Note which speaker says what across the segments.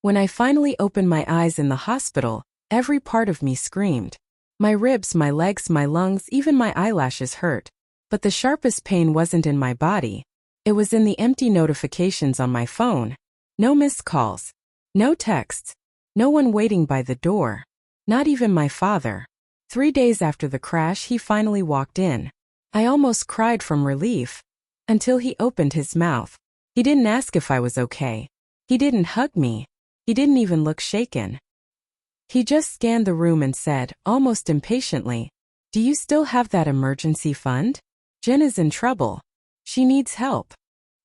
Speaker 1: When I finally opened my eyes in the hospital, every part of me screamed. My ribs, my legs, my lungs, even my eyelashes hurt. But the sharpest pain wasn't in my body. It was in the empty notifications on my phone. No missed calls. No texts. No one waiting by the door. Not even my father. 3 days after the crash, he finally walked in. I almost cried from relief. Until he opened his mouth. He didn't ask if I was okay. He didn't hug me. He didn't even look shaken. He just scanned the room and said, almost impatiently, "Do you still have that emergency fund? Jen is in trouble. She needs help."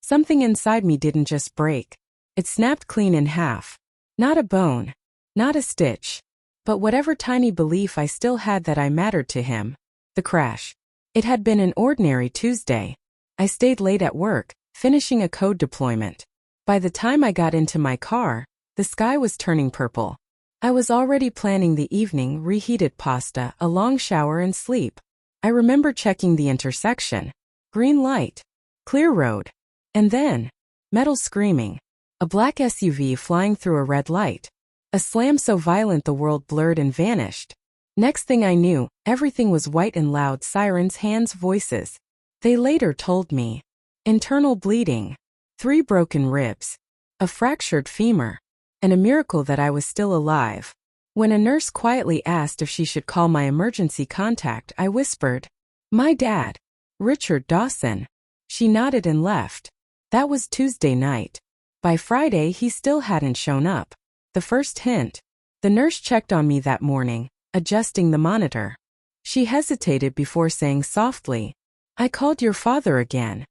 Speaker 1: Something inside me didn't just break. It snapped clean in half. Not a bone. Not a stitch. But whatever tiny belief I still had that I mattered to him. The crash. It had been an ordinary Tuesday. I stayed late at work, finishing a code deployment. By the time I got into my car, the sky was turning purple. I was already planning the evening, reheated pasta, a long shower and sleep. I remember checking the intersection. Green light. Clear road. And then, metal screaming. A black SUV flying through a red light. A slam so violent the world blurred and vanished. Next thing I knew, everything was white and loud, sirens, hands, voices. They later told me. Internal bleeding. 3 broken ribs. A fractured femur. And a miracle that I was still alive. When a nurse quietly asked if she should call my emergency contact, I whispered, "My dad. Richard Dawson." She nodded and left. That was Tuesday night. By Friday, he still hadn't shown up. The first hint. The nurse checked on me that morning, adjusting the monitor. She hesitated before saying softly, "I called your father again."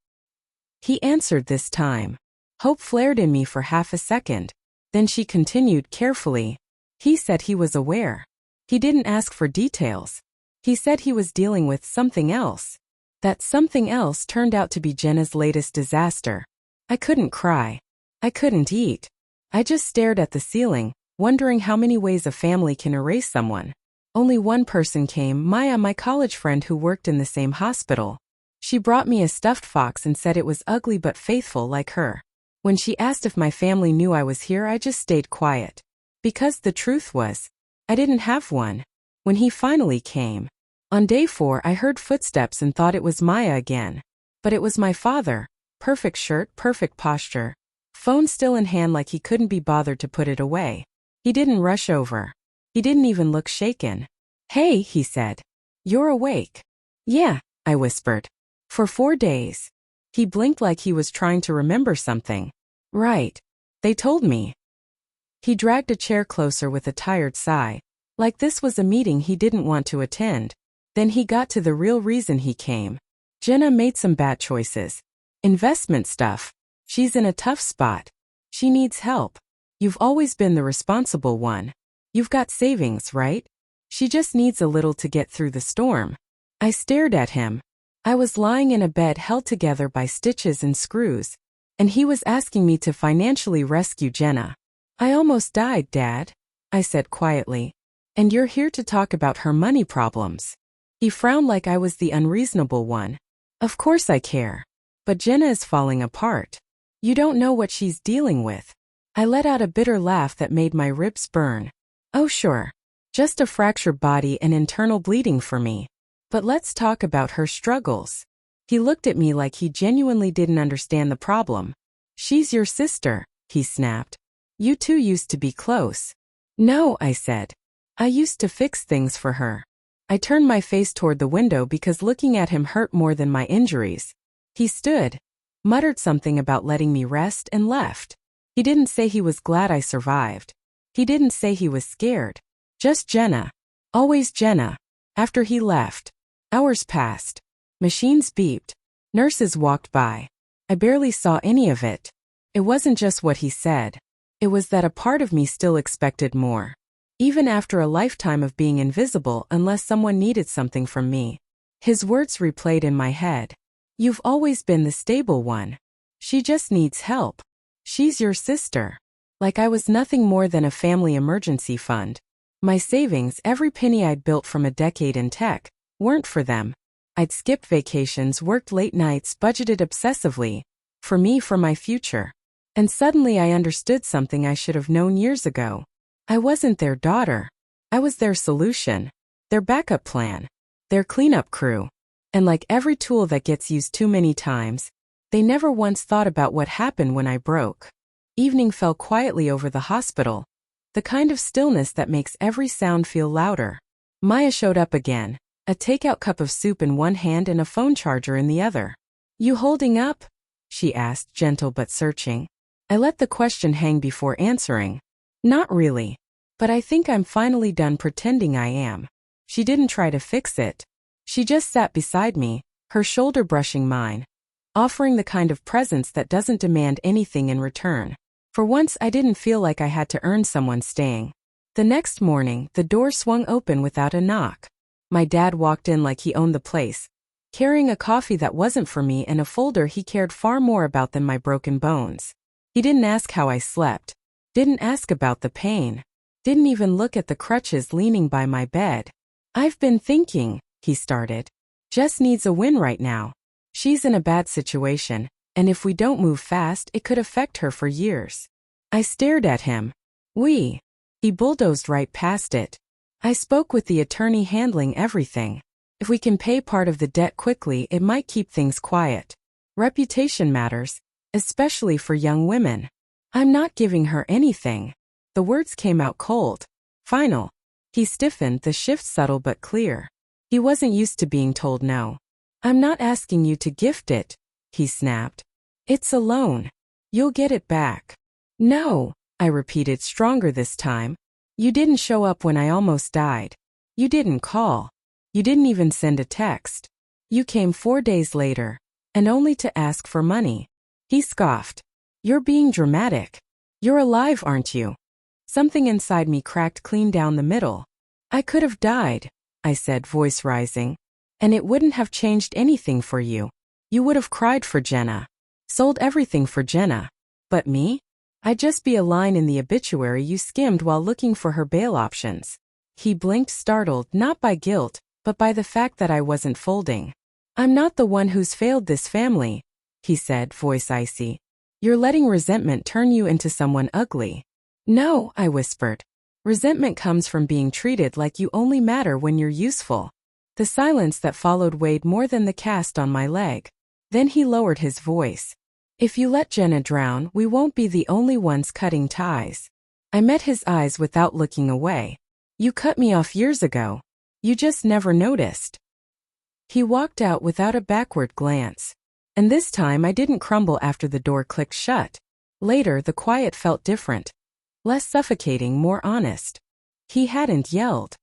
Speaker 1: He answered this time. Hope flared in me for half a second. Then she continued carefully. He said he was aware. He didn't ask for details. He said he was dealing with something else. That something else turned out to be Jenna's latest disaster. I couldn't cry. I couldn't eat. I just stared at the ceiling, wondering how many ways a family can erase someone. Only one person came, Maya, my college friend who worked in the same hospital. She brought me a stuffed fox and said it was ugly but faithful like her. When she asked if my family knew I was here, I just stayed quiet. Because the truth was, I didn't have one. When he finally came. On day 4, I heard footsteps and thought it was Maya again. But it was my father. Perfect shirt, perfect posture. Phone still in hand like he couldn't be bothered to put it away. He didn't rush over. He didn't even look shaken. "Hey," he said. "You're awake." "Yeah," I whispered. "For 4 days." He blinked like he was trying to remember something. "Right. They told me." He dragged a chair closer with a tired sigh. Like this was a meeting he didn't want to attend. Then he got to the real reason he came. Jenna made some bad choices. Investment stuff. She's in a tough spot. She needs help. You've always been the responsible one. You've got savings, right? She just needs a little to get through the storm. I stared at him. I was lying in a bed held together by stitches and screws. And he was asking me to financially rescue Jenna. "I almost died, Dad," I said quietly. "And you're here to talk about her money problems." He frowned like I was the unreasonable one. "Of course I care. But Jenna is falling apart. You don't know what she's dealing with." I let out a bitter laugh that made my ribs burn. "Oh sure. Just a fractured body and internal bleeding for me. But let's talk about her struggles." He looked at me like he genuinely didn't understand the problem. "She's your sister," he snapped. "You two used to be close." "No," I said. "I used to fix things for her." I turned my face toward the window because looking at him hurt more than my injuries. He stood, muttered something about letting me rest, and left. He didn't say he was glad I survived. He didn't say he was scared. Just Jenna. Always Jenna. After he left, hours passed. Machines beeped. Nurses walked by. I barely saw any of it. It wasn't just what he said. It was that a part of me still expected more. Even after a lifetime of being invisible unless someone needed something from me. His words replayed in my head. "You've always been the stable one. She just needs help. She's your sister." Like I was nothing more than a family emergency fund. My savings, every penny I'd built from a decade in tech, weren't for them. I'd skipped vacations, worked late nights, budgeted obsessively. For me, for my future. And suddenly I understood something I should have known years ago. I wasn't their daughter. I was their solution, their backup plan, their cleanup crew. And like every tool that gets used too many times, they never once thought about what happened when I broke. Evening fell quietly over the hospital, the kind of stillness that makes every sound feel louder. Maya showed up again, a takeout cup of soup in one hand and a phone charger in the other. "You holding up?" she asked, gentle but searching. I let the question hang before answering. "Not really. But I think I'm finally done pretending I am." She didn't try to fix it. She just sat beside me, her shoulder brushing mine, offering the kind of presence that doesn't demand anything in return. For once I didn't feel like I had to earn someone staying. The next morning, the door swung open without a knock. My dad walked in like he owned the place, carrying a coffee that wasn't for me and a folder he cared far more about than my broken bones. He didn't ask how I slept, didn't ask about the pain, didn't even look at the crutches leaning by my bed. "I've been thinking," he started. "Jess needs a win right now. She's in a bad situation, and if we don't move fast, it could affect her for years." I stared at him. "We?" He bulldozed right past it. "I spoke with the attorney handling everything. If we can pay part of the debt quickly, it might keep things quiet. Reputation matters, especially for young women. I'm not giving her anything." The words came out cold, final. He stiffened, the shift subtle but clear. He wasn't used to being told no. "I'm not asking you to gift it," he snapped. "It's a loan. You'll get it back." "No," I repeated, stronger this time. "You didn't show up when I almost died. You didn't call. You didn't even send a text. You came 4 days later, and only to ask for money." He scoffed. "You're being dramatic. You're alive, aren't you?" Something inside me cracked clean down the middle. "I could have died," I said, voice rising. "And it wouldn't have changed anything for you. You would have cried for Jenna. Sold everything for Jenna. But me? I'd just be a line in the obituary you skimmed while looking for her bail options." He blinked, startled, not by guilt, but by the fact that I wasn't folding. "I'm not the one who's failed this family," he said, voice icy. "You're letting resentment turn you into someone ugly." "No," I whispered. "Resentment comes from being treated like you only matter when you're useful." The silence that followed weighed more than the cast on my leg. Then he lowered his voice. "If you let Jenna drown, we won't be the only ones cutting ties." I met his eyes without looking away. "You cut me off years ago. You just never noticed." He walked out without a backward glance. And this time I didn't crumble after the door clicked shut. Later, the quiet felt different. Less suffocating, more honest. He hadn't yelled.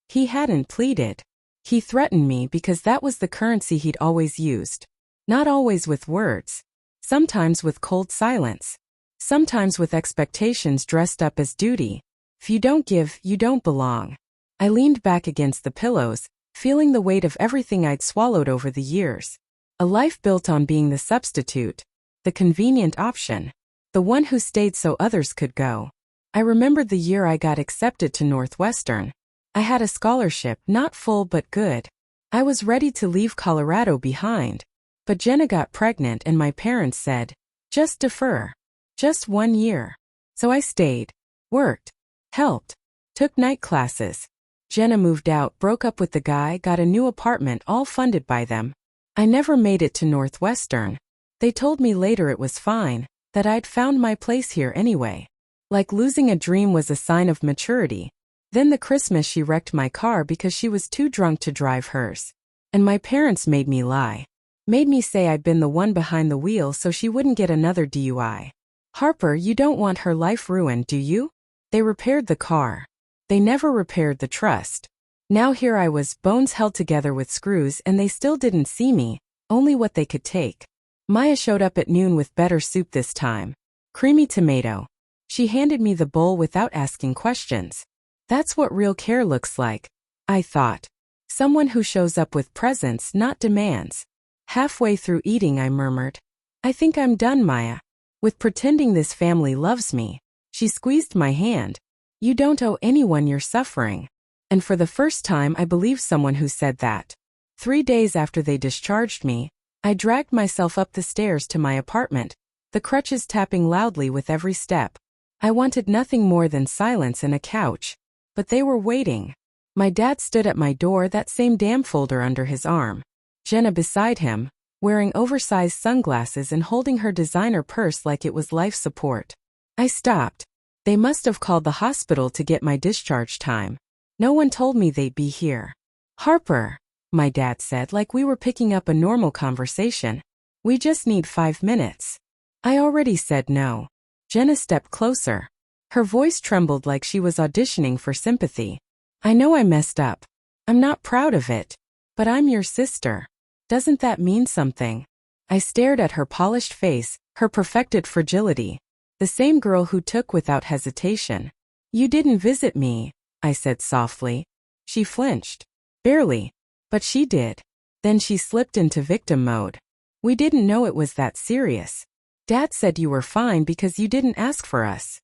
Speaker 1: He hadn't pleaded. He threatened me because that was the currency he'd always used. Not always with words. Sometimes with cold silence. Sometimes with expectations dressed up as duty. If you don't give, you don't belong. I leaned back against the pillows, feeling the weight of everything I'd swallowed over the years. A life built on being the substitute, the convenient option, the one who stayed so others could go. I remembered the year I got accepted to Northwestern. I had a scholarship, not full but good. I was ready to leave Colorado behind. But Jenna got pregnant and my parents said, "Just defer. Just 1 year." So I stayed, worked, helped, took night classes. Jenna moved out, broke up with the guy, got a new apartment, all funded by them. I never made it to Northwestern. They told me later it was fine, that I'd found my place here anyway. Like losing a dream was a sign of maturity. Then the Christmas she wrecked my car because she was too drunk to drive hers. And my parents made me lie. Made me say I'd been the one behind the wheel so she wouldn't get another DUI. "Harper, you don't want her life ruined, do you?" They repaired the car. They never repaired the trust. Now here I was, bones held together with screws, and they still didn't see me, only what they could take. Maya showed up at noon with better soup this time. Creamy tomato. She handed me the bowl without asking questions. That's what real care looks like, I thought. Someone who shows up with presence, not demands. Halfway through eating, I murmured, "I think I'm done, Maya, with pretending this family loves me." She squeezed my hand. "You don't owe anyone your suffering." And for the first time, I believed someone who said that. 3 days after they discharged me, I dragged myself up the stairs to my apartment, the crutches tapping loudly with every step. I wanted nothing more than silence and a couch. But they were waiting. My dad stood at my door, that same damn folder under his arm. Jenna beside him, wearing oversized sunglasses and holding her designer purse like it was life support. I stopped. They must have called the hospital to get my discharge time. No one told me they'd be here. Harper, my dad said like we were picking up a normal conversation. We just need 5 minutes. I already said no. Jenna stepped closer. Her voice trembled like she was auditioning for sympathy. I know I messed up. I'm not proud of it. But I'm your sister. Doesn't that mean something? I stared at her polished face, her perfected fragility. The same girl who took without hesitation. You didn't visit me, I said softly. She flinched. Barely. But she did. Then she slipped into victim mode. We didn't know it was that serious. Dad said you were fine because you didn't ask for us.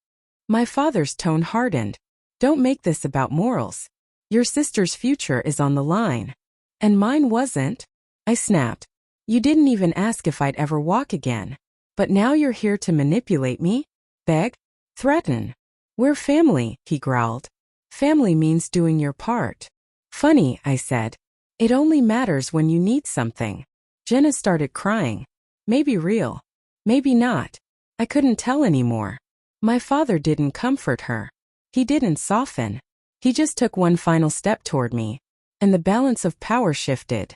Speaker 1: My father's tone hardened. Don't make this about morals. Your sister's future is on the line. And mine wasn't. I snapped. You didn't even ask if I'd ever walk again. But now you're here to manipulate me? Beg? Threaten? We're family, he growled. Family means doing your part. Funny, I said. It only matters when you need something. Jenna started crying. Maybe real. Maybe not. I couldn't tell anymore. My father didn't comfort her. He didn't soften. He just took one final step toward me. And the balance of power shifted.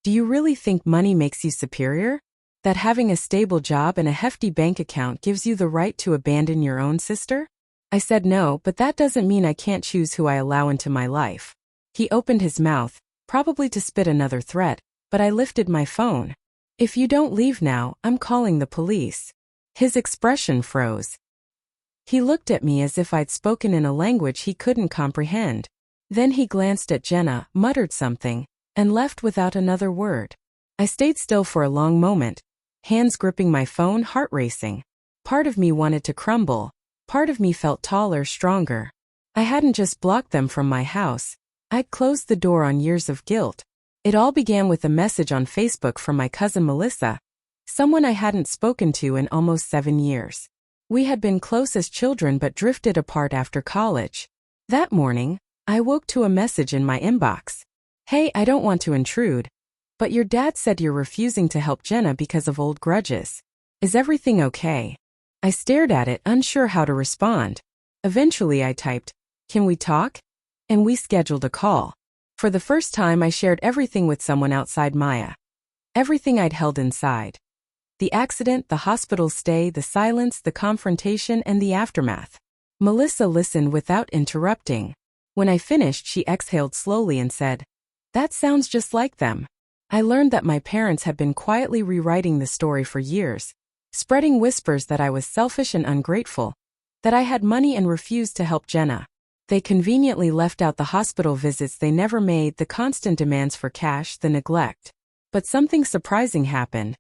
Speaker 1: Do you really think money makes you superior? That having a stable job and a hefty bank account gives you the right to abandon your own sister? I said no, but that doesn't mean I can't choose who I allow into my life. He opened his mouth, probably to spit another threat, but I lifted my phone. If you don't leave now, I'm calling the police. His expression froze. He looked at me as if I'd spoken in a language he couldn't comprehend. Then he glanced at Jenna, muttered something, and left without another word. I stayed still for a long moment, hands gripping my phone, heart racing. Part of me wanted to crumble. Part of me felt taller, stronger. I hadn't just blocked them from my house. I'd closed the door on years of guilt. It all began with a message on Facebook from my cousin Melissa, someone I hadn't spoken to in almost 7 years. We had been close as children but drifted apart after college. That morning, I woke to a message in my inbox. Hey, I don't want to intrude, but your dad said you're refusing to help Jenna because of old grudges. Is everything okay? I stared at it, unsure how to respond. Eventually I typed, can we talk? And we scheduled a call. For the first time I shared everything with someone outside Maya. Everything I'd held inside. The accident, the hospital stay, the silence, the confrontation, and the aftermath. Melissa listened without interrupting. When I finished, she exhaled slowly and said, that sounds just like them. I learned that my parents had been quietly rewriting the story for years, spreading whispers that I was selfish and ungrateful, that I had money and refused to help Jenna. They conveniently left out the hospital visits they never made, the constant demands for cash, the neglect. But something surprising happened.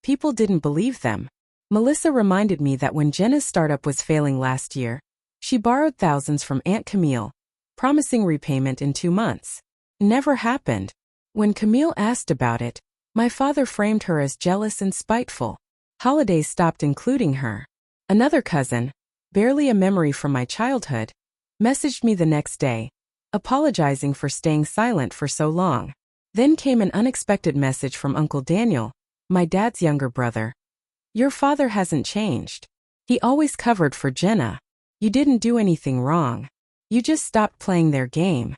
Speaker 1: People didn't believe them. Melissa reminded me that when Jenna's startup was failing last year, she borrowed thousands from Aunt Camille, promising repayment in 2 months. Never happened. When Camille asked about it, my father framed her as jealous and spiteful. Holidays stopped including her. Another cousin, barely a memory from my childhood, messaged me the next day, apologizing for staying silent for so long. Then came an unexpected message from Uncle Daniel, my dad's younger brother. Your father hasn't changed. He always covered for Jenna. You didn't do anything wrong. You just stopped playing their game.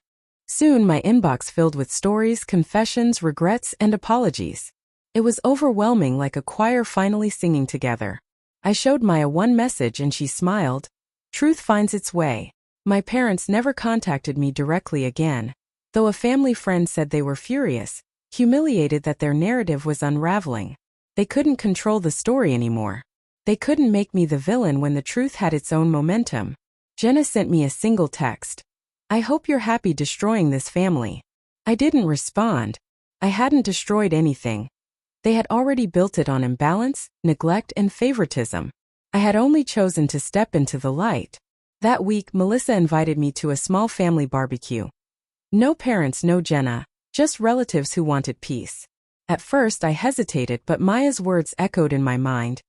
Speaker 1: Soon my inbox filled with stories, confessions, regrets, and apologies. It was overwhelming, like a choir finally singing together. I showed Maya one message and she smiled. Truth finds its way. My parents never contacted me directly again, though a family friend said they were furious, humiliated that their narrative was unraveling. They couldn't control the story anymore. They couldn't make me the villain when the truth had its own momentum. Jenna sent me a single text. I hope you're happy destroying this family. I didn't respond. I hadn't destroyed anything. They had already built it on imbalance, neglect, and favoritism. I had only chosen to step into the light. That week, Melissa invited me to a small family barbecue. No parents, no Jenna, just relatives who wanted peace. At first I hesitated, but Maya's words echoed in my mind.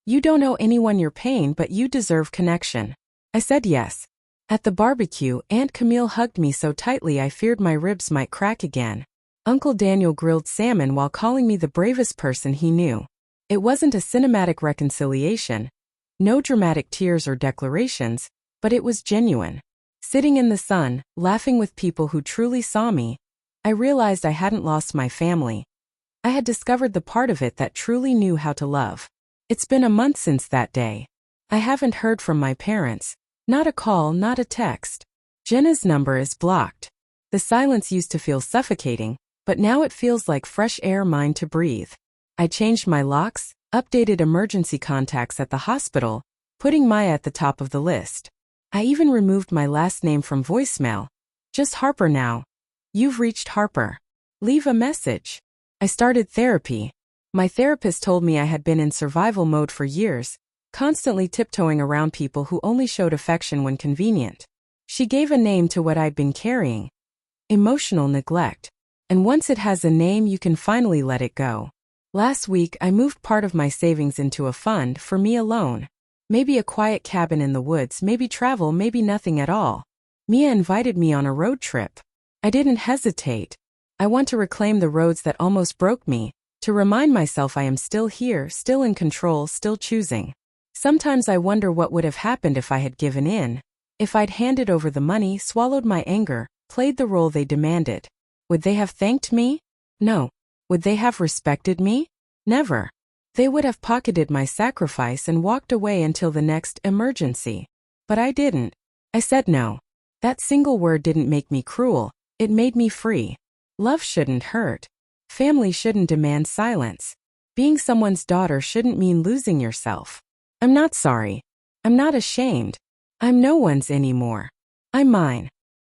Speaker 1: You don't owe anyone your pain, but you deserve connection. I said yes. At the barbecue, Aunt Camille hugged me so tightly I feared my ribs might crack again. Uncle Daniel grilled salmon while calling me the bravest person he knew. It wasn't a cinematic reconciliation, no dramatic tears or declarations, but it was genuine. Sitting in the sun, laughing with people who truly saw me, I realized I hadn't lost my family. I had discovered the part of it that truly knew how to love. It's been a month since that day. I haven't heard from my parents. Not a call, not a text. Jenna's number is blocked. The silence used to feel suffocating, but now it feels like fresh air mine to breathe. I changed my locks, updated emergency contacts at the hospital, putting Maya at the top of the list. I even removed my last name from voicemail. Just Harper now. You've reached Harper. Leave a message. I started therapy. My therapist told me I had been in survival mode for years, constantly tiptoeing around people who only showed affection when convenient. She gave a name to what I'd been carrying. Emotional neglect. And once it has a name, you can finally let it go. Last week, I moved part of my savings into a fund for me alone. Maybe a quiet cabin in the woods, maybe travel, maybe nothing at all. Mia invited me on a road trip. I didn't hesitate. I want to reclaim the roads that almost broke me, to remind myself I am still here, still in control, still choosing. Sometimes I wonder what would have happened if I had given in, if I'd handed over the money, swallowed my anger, played the role they demanded. Would they have thanked me? No. Would they have respected me? Never. They would have pocketed my sacrifice and walked away until the next emergency. But I didn't. I said no. That single word didn't make me cruel, it made me free. Love shouldn't hurt. Family shouldn't demand silence. Being someone's daughter shouldn't mean losing yourself. I'm not sorry. I'm not ashamed. I'm no one's anymore. I'm mine.